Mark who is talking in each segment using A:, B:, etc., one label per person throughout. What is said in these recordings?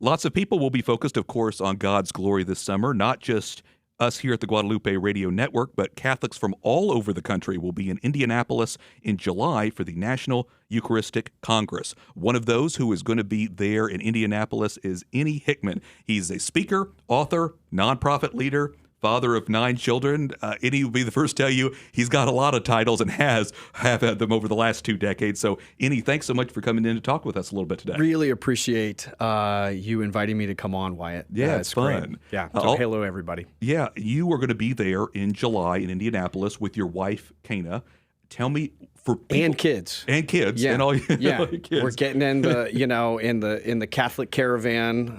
A: Lots of people will be focused, of course, on God's glory this summer, not just us here at the Guadalupe Radio Network, but Catholics from all over the country will be in Indianapolis in July for the National Eucharistic Congress. One of those who is going to be there in Indianapolis is Ennie Hickman. He's a speaker, author, nonprofit leader, father of 9 children. Ennie will be the first to tell you he's got a lot of titles and have had them over the last 2 decades. So, Ennie, thanks so much for coming in to talk with us a little bit today.
B: Really appreciate you inviting me to come on, Wyatt.
A: Yeah, it's fun.
B: Great. Yeah, so hello, everybody.
A: Yeah, you are going to be there in July in Indianapolis with your wife, Kana. Tell me, for people,
B: and kids,
A: yeah. And all, all your kids.
B: We're getting in the in the Catholic caravan.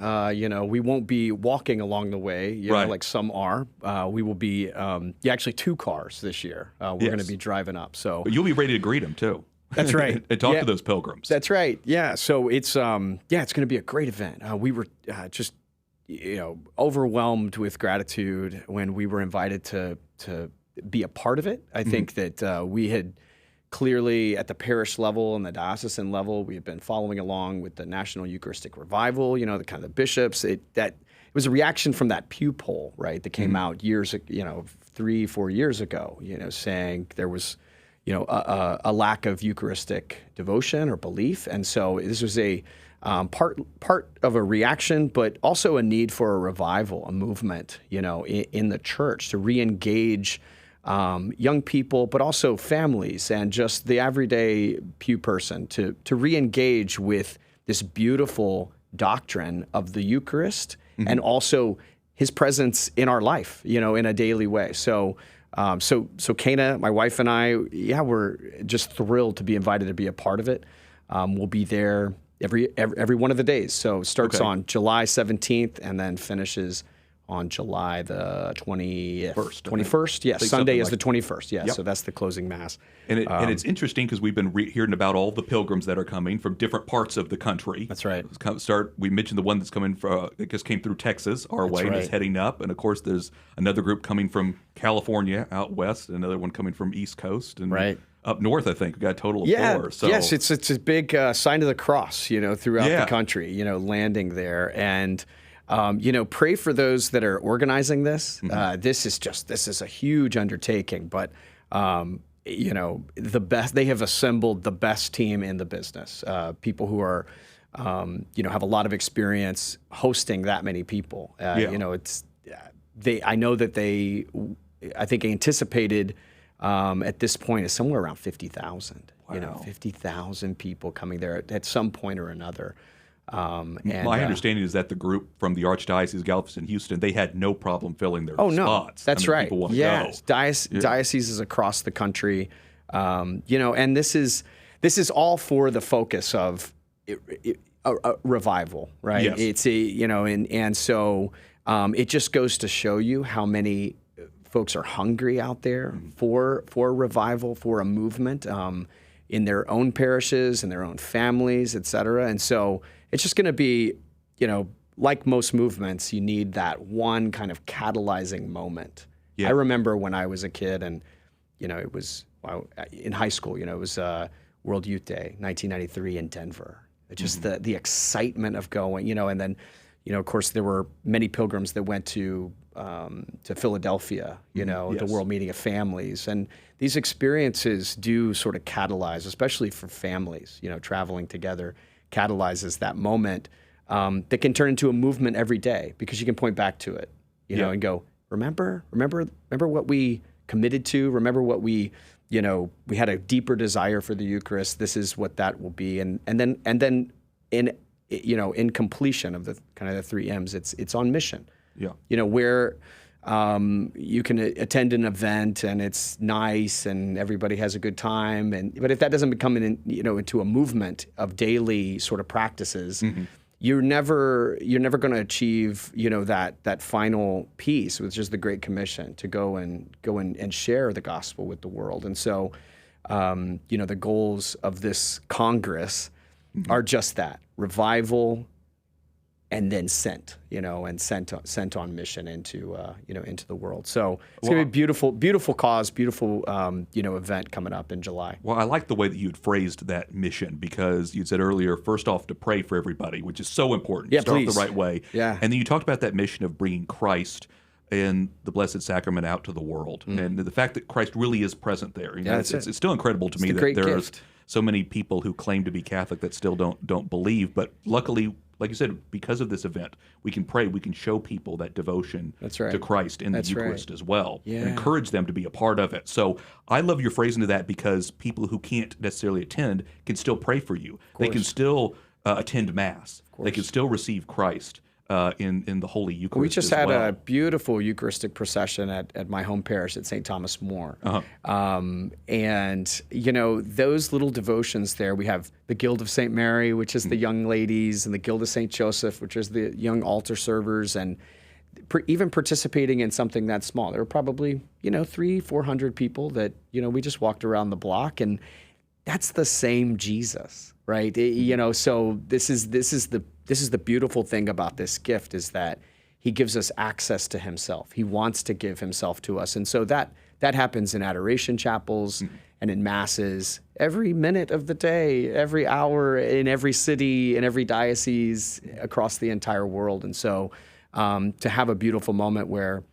B: We won't be walking along the way,
A: right,
B: like some are. We will be actually 2 cars this year. We're going to be driving up. So
A: but you'll be ready to greet them too.
B: That's right.
A: And talk to those pilgrims.
B: That's right. Yeah. So it's it's going to be a great event. We were just overwhelmed with gratitude when we were invited to be a part of it. I think that we had clearly at the parish level and the diocesan level, we had been following along with the National Eucharistic Revival, the kind of the bishops. It was a reaction from that Pew poll, right, that came out 3-4 years ago, saying there was, a lack of Eucharistic devotion or belief. And so this was a part of a reaction, but also a need for a revival, a movement, in the church to re-engage young people, but also families and just the everyday pew person to re-engage with this beautiful doctrine of the Eucharist and also His presence in our life, in a daily way. So Kana, my wife, and I, we're just thrilled to be invited to be a part of it. We'll be there every one of the days. So it starts on July 17th and then finishes on July the 21st. Yes, Sunday is the 21st. Yes, so that's the closing mass.
A: And it's interesting because we've been hearing about all the pilgrims that are coming from different parts of the country.
B: That's right.
A: We mentioned the one that's coming that just came through Texas our way and is heading up. And of course, there's another group coming from California out west, another one coming from East Coast, and up north, I think we got a total of 4. So.
B: Yes, it's a big sign of the cross, throughout the country, landing there. And pray for those that are organizing this. This is a huge undertaking, but the best, they have assembled the best team in the business. People who are, have a lot of experience hosting that many people. I know that I think anticipated at this point is somewhere around 50,000.
A: Wow.
B: 50,000 people coming there at some point or another.
A: My understanding is that the group from the Archdiocese of Galveston, Houston, they had no problem filling their spots.
B: That's right.
A: People want to go.
B: Dioceses across the country, and this is all for the focus of a revival, right?
A: Yes.
B: It's so it just goes to show you how many folks are hungry out there for revival, for a movement in their own parishes, in their own families, et cetera. And so it's just going to be, like most movements, you need that one kind of catalyzing moment. Yeah. I remember when I was a kid and, it was in high school, it was World Youth Day, 1993 in Denver. Just the excitement of going, and then, of course, there were many pilgrims that went to Philadelphia, the World Meeting of Families. And these experiences do sort of catalyze, especially for families, traveling together, catalyzes that moment that can turn into a movement every day because you can point back to it, and go, remember what we committed to, remember what we had a deeper desire for the Eucharist. This is what that will be. And then in completion of the kind of the 3 M's, it's on mission. Yeah. Where you can attend an event and it's nice and everybody has a good time, but if that doesn't become into a movement of daily sort of practices, you're never going to achieve that final piece, which is the Great Commission to go and share the gospel with the world. And so the goals of this Congress are just that: revival, and then sent on mission into into the world. So it's going to be a beautiful, beautiful cause, beautiful event coming up in July.
A: Well, I like the way that you'd phrased that mission, because you said earlier, first off, to pray for everybody, which is so important.
B: Yeah,
A: Start
B: please.
A: the right way.
B: Yeah.
A: And then you talked about that mission of bringing Christ and the Blessed Sacrament out to the world, and the fact that Christ really is present there. You know, it's still incredible to me that there are so many people who claim to be Catholic that still don't believe. But luckily, like you said, because of this event, we can pray, we can show people that devotion to Christ in the Eucharist as well, and encourage them to be a part of it. So I love your phrasing to that, because people who can't necessarily attend can still pray for you. They can still attend Mass. They can still receive Christ in the Holy Eucharist.
B: We just had a beautiful Eucharistic procession at my home parish at St. Thomas More. And, those little devotions there, we have the Guild of St. Mary, which is the young ladies, and the Guild of St. Joseph, which is the young altar servers, and even participating in something that small. There were probably, 300-400 people that, we just walked around the block, and that's the same Jesus, right? So this is the beautiful thing about this gift, is that he gives us access to himself. He wants to give himself to us. And so that happens in adoration chapels and in masses every minute of the day, every hour, in every city, in every diocese across the entire world. And so to have a beautiful moment where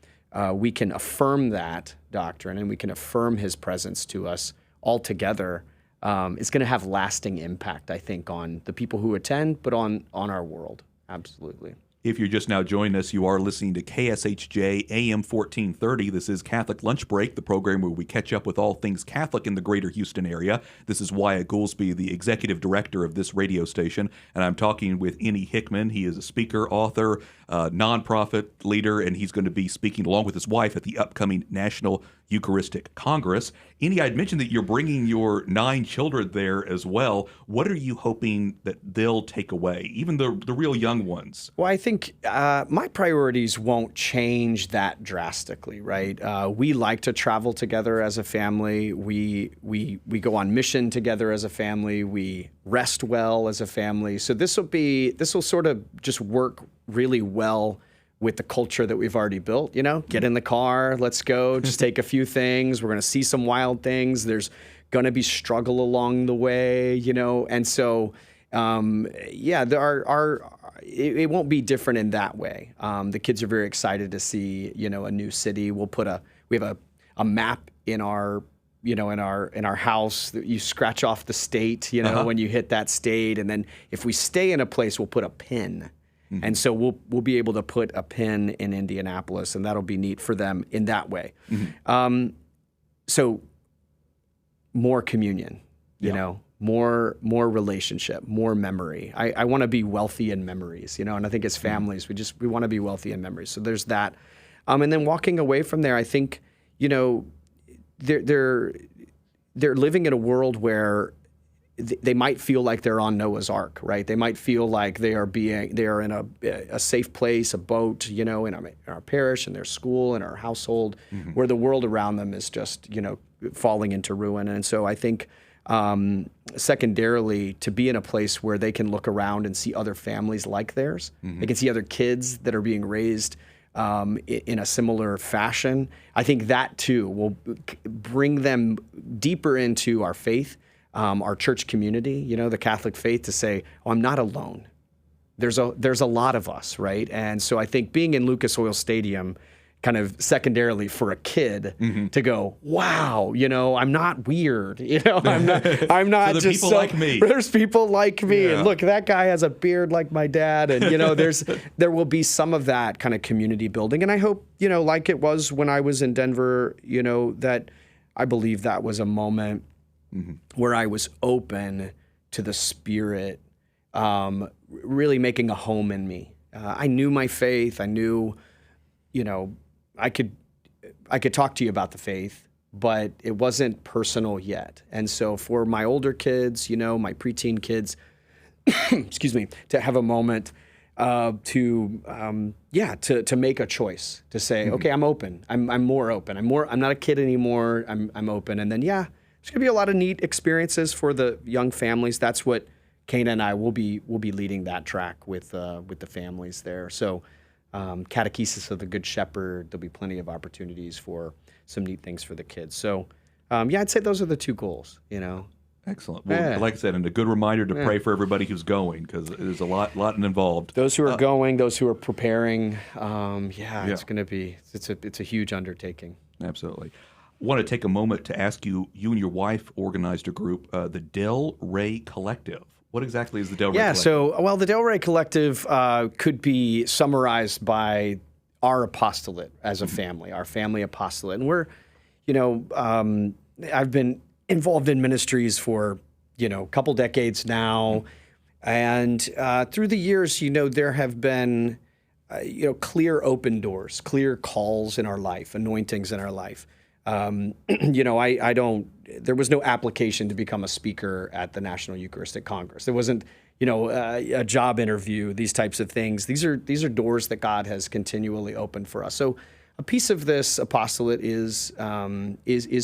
B: we can affirm that doctrine and we can affirm his presence to us all together, it's going to have lasting impact, I think, on the people who attend, but on our world. Absolutely.
A: If you're just now joining us, you are listening to KSHJ AM 1430. This is Catholic Lunch Break, the program where we catch up with all things Catholic in the greater Houston area. This is Wyatt Goolsby, the executive director of this radio station, and I'm talking with Ennie Hickman. He is a speaker, author, nonprofit leader, and he's going to be speaking along with his wife at the upcoming National Eucharistic Congress. Ennie, I'd mentioned that you're bringing your 9 children there as well. What are you hoping that they'll take away, even the real young ones?
B: Well, I think my priorities won't change that drastically, right? We like to travel together as a family. We go on mission together as a family. We rest well as a family. So this will sort of just work really well with the culture that we've already built. Get in the car, let's go, just take a few things. We're going to see some wild things. There's going to be struggle along the way, and so it won't be different in that way. The kids are very excited to see a new city. We have a map in our house that you scratch off the state, when you hit that state, and then if we stay in a place, we'll put a pin. Mm-hmm. And so we'll be able to put a pin in Indianapolis, and that'll be neat for them in that way. Mm-hmm. So more communion, more relationship, more memory. I want to be wealthy in memories, and I think as families, we want to be wealthy in memories. So there's that. And then walking away from there, I think, they're living in a world where they might feel like they're on Noah's Ark, right? They might feel like they are in a safe place, a boat, in our parish, in their school, in our household, where the world around them is just, falling into ruin. And so I think, secondarily, to be in a place where they can look around and see other families like theirs. They can see other kids that are being raised in a similar fashion. I think that too will bring them deeper into our faith. Our church community, the Catholic faith, to say, oh, I'm not alone. There's a lot of us, right? And so I think being in Lucas Oil Stadium, kind of secondarily for a kid to go, wow, I'm not weird, I'm not
A: so
B: just
A: people like me.
B: There's people like me, and look, that guy has a beard like my dad, and there will be some of that kind of community building, and I hope like it was when I was in Denver, that I believe that was a moment. Where I was open to the Spirit really making a home in me. I knew my faith. I knew, I could talk to you about the faith, but it wasn't personal yet. And so for my older kids, my preteen kids, excuse me, to have a moment to make a choice, to say, okay, I'm open. I'm more open. I'm not a kid anymore. I'm open. And then, there's going to be a lot of neat experiences for the young families. That's what Kana and I will be leading that track with the families there. So catechesis of the Good Shepherd. There'll be plenty of opportunities for some neat things for the kids. So I'd say those are the two goals.
A: Excellent. Well, like I said, and a good reminder to pray for everybody who's going, because there's a lot involved.
B: Those who are going, those who are preparing. It's going to be it's a huge undertaking.
A: Absolutely. I want to take a moment to ask you. You and your wife organized a group, the Del Rey Collective. What exactly is the Del Rey Collective?
B: The Del Rey Collective could be summarized by our apostolate as a family, our family apostolate, and we're, I've been involved in ministries for, a couple decades now. And through the years, there have been, clear open doors, clear calls in our life, anointings in our life. There was no application to become a speaker at the National Eucharistic Congress. There wasn't, a job interview, these types of things. These are doors that God has continually opened for us. So a piece of this apostolate is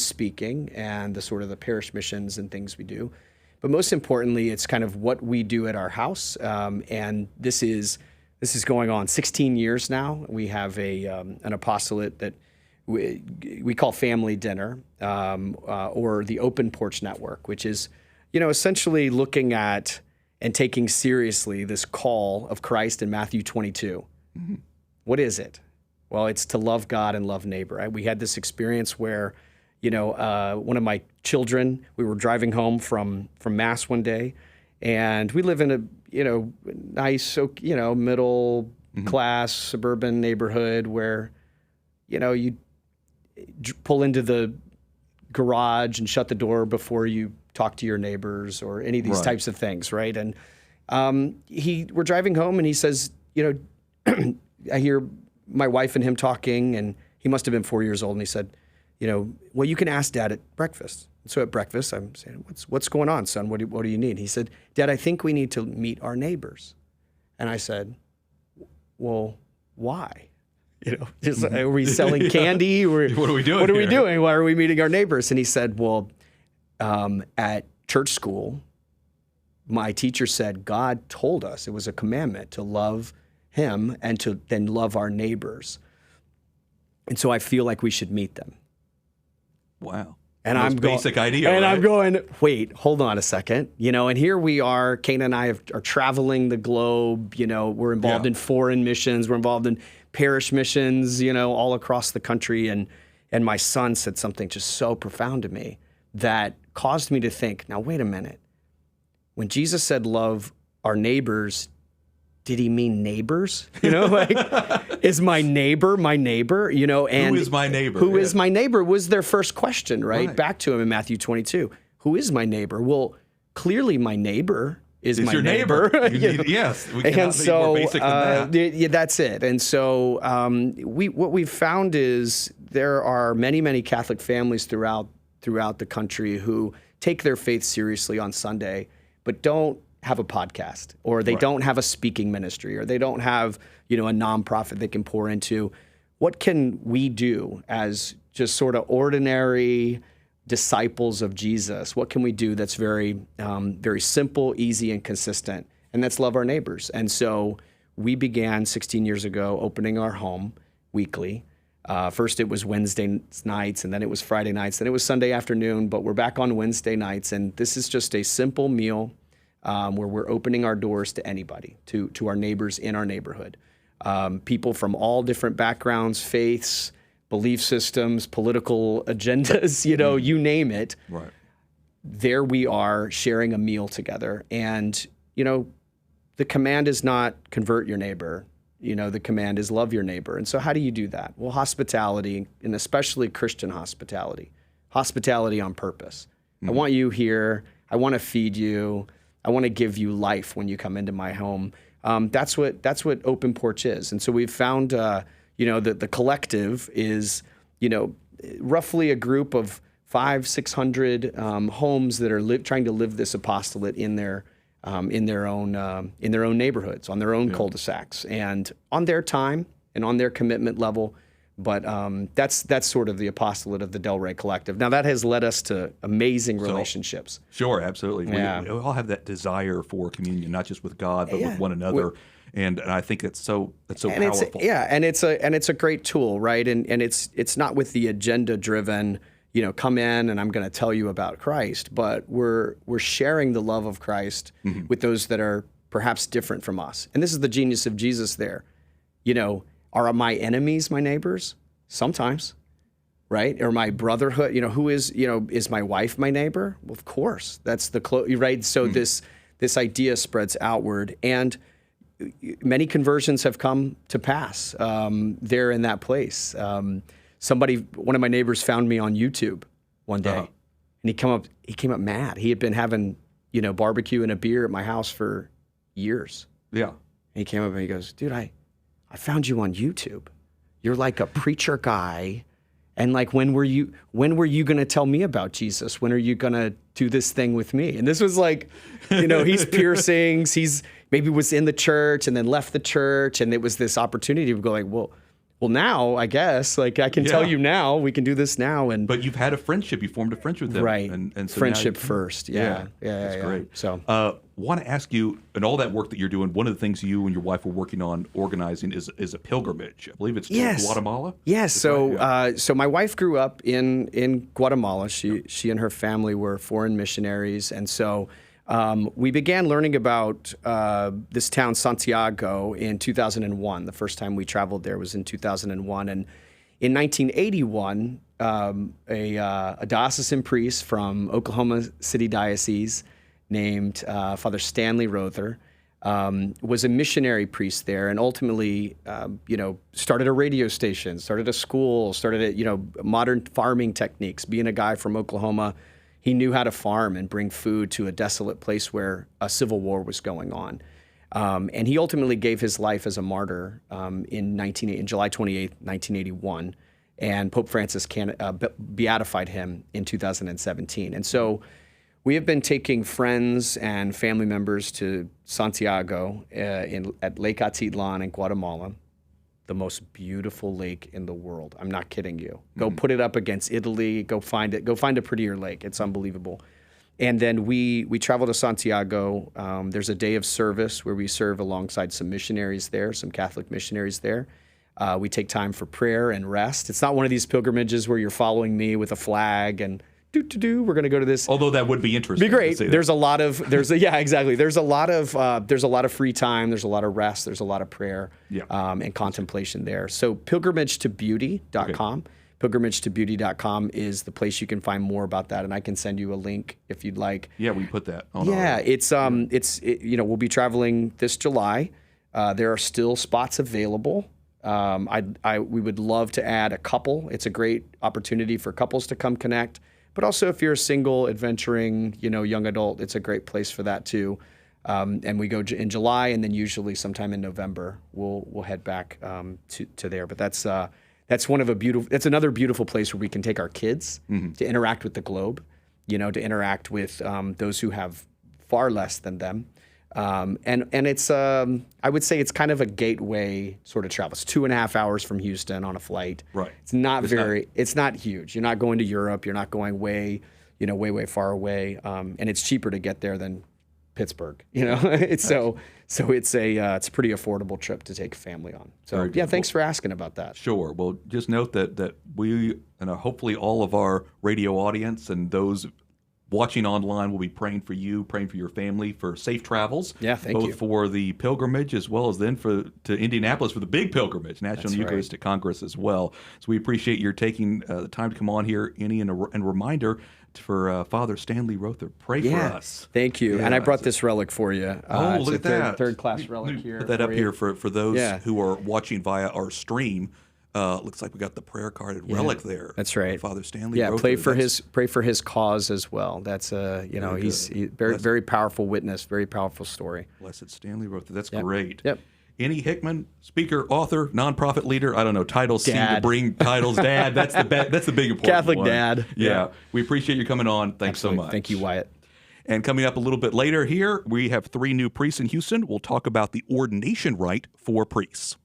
B: speaking and the sort of the parish missions and things we do. But most importantly, it's kind of what we do at our house. And this is going on 16 years now. We have an apostolate that we call Family Dinner, or the Open Porch Network, which is, essentially looking at and taking seriously this call of Christ in Matthew 22. Mm-hmm. What is it? Well, it's to love God and love neighbor. We had this experience where, one of my children, we were driving home from Mass one day, and we live in a, nice, middle class suburban neighborhood where, you pull into the garage and shut the door before you talk to your neighbors or any of these types of things, right? And we're driving home, and he says, I hear my wife and him talking, and he must have been 4 years old, and he said, well, you can ask Dad at breakfast. And so at breakfast, I'm saying, what's going on, son? What do you need? He said, Dad, I think we need to meet our neighbors. And I said, well, why? Are we selling candy? What
A: are we doing?
B: What are we doing? Why are we meeting our neighbors? And he said, well, at church school, my teacher said God told us it was a commandment to love him and to then love our neighbors. And so I feel like we should meet them.
A: Wow.
B: And
A: Most basic idea.
B: And
A: right?
B: I'm going, wait, hold on a second. And here we are, Kana and I are traveling the globe. We're involved in foreign missions. We're involved in parish missions, all across the country. And my son said something just so profound to me that caused me to think, now, wait a minute. When Jesus said love our neighbors, did he mean neighbors? Is my neighbor my neighbor? And
A: who is my neighbor?
B: Who is my neighbor was their first question, right? Back to him in Matthew 22. Who is my neighbor? Well, clearly my neighbor is my
A: your neighbor. Yes, we cannot be more basic than that.
B: That's it. And so what we've found is there are many, many Catholic families throughout the country who take their faith seriously on Sunday, but don't have a podcast, or they don't have a speaking ministry, or they don't have, a nonprofit they can pour into. What can we do as just sort of ordinary disciples of Jesus? What can we do that's very, very simple, easy, and consistent? And that's love our neighbors. And so we began 16 years ago opening our home weekly. First it was Wednesday nights, and then it was Friday nights, then it was Sunday afternoon, but we're back on Wednesday nights. And this is just a simple meal where we're opening our doors to anybody, to our neighbors in our neighborhood. People from all different backgrounds, faiths, belief systems, political agendas, you name it.
A: Right.
B: There we are sharing a meal together. And, the command is not convert your neighbor. The command is love your neighbor. And so how do you do that? Well, hospitality, and especially Christian hospitality on purpose. I want you here. I want to feed you. I want to give you life when you come into my home. That's what Open Porch is. And so we've found, that the collective is, roughly a group of 500-600 homes that are trying to live this apostolate in their own neighborhoods, on their own cul-de-sacs, and on their time and on their commitment level. But that's sort of the apostolate of the Delray Collective. Now that has led us to amazing relationships.
A: Sure, absolutely.
B: Yeah.
A: We all have that desire for communion, not just with God, but with one another. And I think it's so powerful.
B: And it's a great tool, right? And it's not with the agenda driven, come in and I'm going to tell you about Christ, but we're sharing the love of Christ with those that are perhaps different from us. And this is the genius of Jesus there. Are my enemies my neighbors? Sometimes, right? Or my brotherhood, who is my wife my neighbor? Well, of course. That's right? So this idea spreads outward, and many conversions have come to pass there in that place. One of my neighbors found me on YouTube one day, and he came up mad. He had been having, barbecue and a beer at my house for years.
A: Yeah.
B: And he came up and he goes, dude, I found you on YouTube. You're like a preacher guy. And like, when were you going to tell me about Jesus? When are you going to do this thing with me? And this was like, he's piercings. He's maybe was in the church and then left the church. And it was this opportunity to go like, well, now I guess like I can tell you now, we can do this now. But
A: you've had a friendship. You formed a friendship with them.
B: Right.
A: And so
B: friendship first. Yeah.
A: That's great.
B: So,
A: want to ask you, and all that work that you're doing, one of the things you and your wife are working on organizing is a pilgrimage. I believe it's to Guatemala.
B: Yes. So my wife grew up in Guatemala. She and her family were foreign missionaries. And so we began learning about this town, Santiago, in 2001. The first time we traveled there was in 2001. And in 1981, a diocesan priest from Oklahoma City Diocese named Father Stanley Rother was a missionary priest there, and ultimately, started a radio station, started a school, started modern farming techniques. Being a guy from Oklahoma, he knew how to farm and bring food to a desolate place where a civil war was going on. And he ultimately gave his life as a martyr in July 28th, 1981. And Pope Francis beatified him in 2017. And so we have been taking friends and family members to Santiago at Lake Atitlan in Guatemala, the most beautiful lake in the world. I'm not kidding you. Go put it up against Italy. Go find it. Go find a prettier lake. It's unbelievable. And then we travel to Santiago. There's a day of service where we serve alongside some missionaries there, some Catholic missionaries there. We take time for prayer and rest. It's not one of these pilgrimages where you're following me with a flag and we're going to go to this.
A: Although that would be interesting.
B: Be great. There's a lot of exactly. There's a lot of free time. There's a lot of rest. There's a lot of prayer and contemplation there. So pilgrimagetobeauty.com. Okay. Pilgrimagetobeauty.com is the place you can find more about that, and I can send you a link if you'd like.
A: Yeah, we put that on.
B: We'll be traveling this July. There are still spots available. We would love to add a couple. It's a great opportunity for couples to come connect. But also, if you're a single, adventuring, young adult, it's a great place for that too. And we go in July, and then usually sometime in November we'll head back to there. But that's another beautiful place where we can take our kids to interact with the globe, to interact with those who have far less than them. And it's I would say it's kind of a gateway sort of travel. It's 2.5 hours from Houston on a flight.
A: Right.
B: It's not huge. You're not going to Europe. You're not going way far away. And it's cheaper to get there than Pittsburgh. It's a pretty affordable trip to take a family on. So thanks for asking about that.
A: Sure. Well, just note that we and hopefully all of our radio audience and those watching online will be praying for you, praying for your family, for safe travels.
B: Yeah, thank you.
A: Both for the pilgrimage as well as then to Indianapolis for the big pilgrimage, National Eucharistic Congress as well. So we appreciate your taking the time to come on here, Ennie, and a reminder for Father Stanley Rother. Pray for us.
B: Thank you. And I brought this relic for you.
A: Look at that.
B: Third class relic here.
A: Put that up here for those who are watching via our stream. Looks like we got the prayer carded relic there.
B: That's right.
A: Father Stanley.
B: Yeah,
A: Rother.
B: pray for his cause as well. That's he's very powerful witness, very powerful story.
A: Blessed Stanley Rother. That's great.
B: Yep.
A: Ennie Hickman, speaker, author, nonprofit leader. I don't know, titles seem to
B: Dad.
A: bring titles. Dad, that's the big important
B: Catholic
A: one.
B: dad.
A: Yeah. We appreciate you coming on. Thanks
B: Absolutely.
A: so much.
B: Thank you, Wyatt.
A: And coming up a little bit later here, we have 3 new priests in Houston. We'll talk about the ordination rite for priests.